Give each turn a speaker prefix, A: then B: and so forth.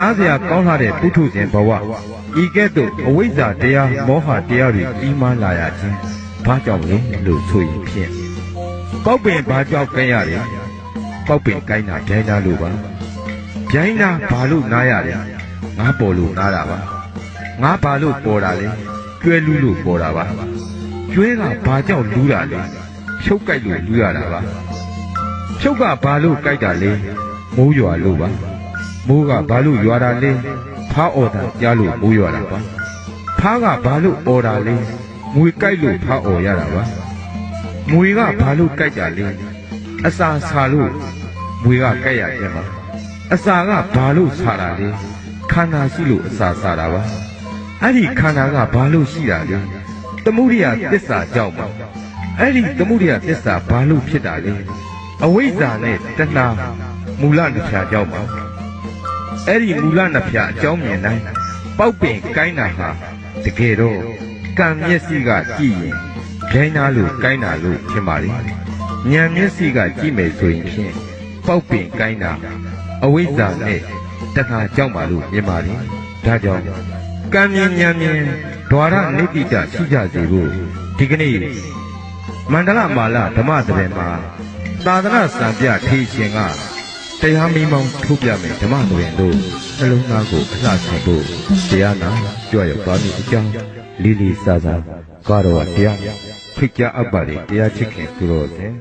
A: အားစရာကောင်းလာတဲ့ပုထုဇဉ်ဘဝဤကဲ့သို့အဝိဇ္ဇာတရားမောဟတရားတွေကြီးမားလာရခြင်းဘာကြောင့်လဲလို့ဆိုရင်ဖြင့်ပေါက်ပင်ဘာကြောင့်ကဲရတယ်ပေါက်ပင်ကိုင်းတာဒိုင်းနာလို့ပါဒိုင်းနာဘာလို့နားရတယ်ငါပေါ်လို့နားတာပါငါဘာလို့ပေါ်တာလဲကျွဲလူးလို့ပေါ်တာပါကျွဲကဘာကြောင့်လူးတာလဲဖြုတ်ကြိုက်လို့လူးရတာပါဖြုတ်ကဘာလို့ကြိုက်တာလဲမိုးရွာလို့ပါမိုးကဘာလို့ရွာတာလဲဖားအော်တာကြားလို့မိုးရွာတာပါဖားကဘာလို့အော်တာလဲမွေကြိုက်လို့ဖားအော်ရတာပါမွေကဘာလို့ကြိုက်တာလဲအစာဆာလို့မွေကကြိုက်ရခြင်းပါအစာကဘာလို့ဆာတာလဲခန္ဓာရှိလို့အစာဆာတာပါအဲ့ဒီခန္ဓာကဘာလို့ရှိတာလဲသမုဒိယသစ္စာကြောင့်ပါအဲ့ဒီသမုဒိယသစ္စာဘာလို့ဖြစ်တာလဲအဝိဇ္ဇာနဲ့တဏှာမူလနှဖြာကြောင့်ပါအဲ့ဒီမူလနှဖြာအကြောင်းမြင်တိုင်းပေါက်ပင်ကိုင်းတာဟာတကယ်တော့ကံမျက်စိကကြည့်ရင်ဒိုင်းနာလို့ကိုင်းတာလို့ထင်ပါလေဉာဏ်မျက်စိကကြည့်မယ်ဆိုရင်ဖြင့်ပေါက်ပင်ကိုင်းတာအဝိဇ္ဇာနဲ့တဏှာကြောင့်ပါလို့မြင်ပါလေဒါကြောင့်ကံမြင်ဉာဏ်မြင်ဓဝရနိတိတရှိကြစေဖို့ဒီကနေ့မန္တလမာလဓမ္မသဘင်မှာသာသနာစံပြထေရှင်ကတရားမီးမောင်းထုတ်ပြမယ်ဓမ္မသဘင်တို့နှလုံးသားကိုအလှဆင်ဖို့တရားနာကြွရောက်သွားမည်အကြောင်းလေးလေးစားစားကားတော်တရားဖိတ်ကြားအပ်ပါလေတရားချစ်ခင်သူတော်စင်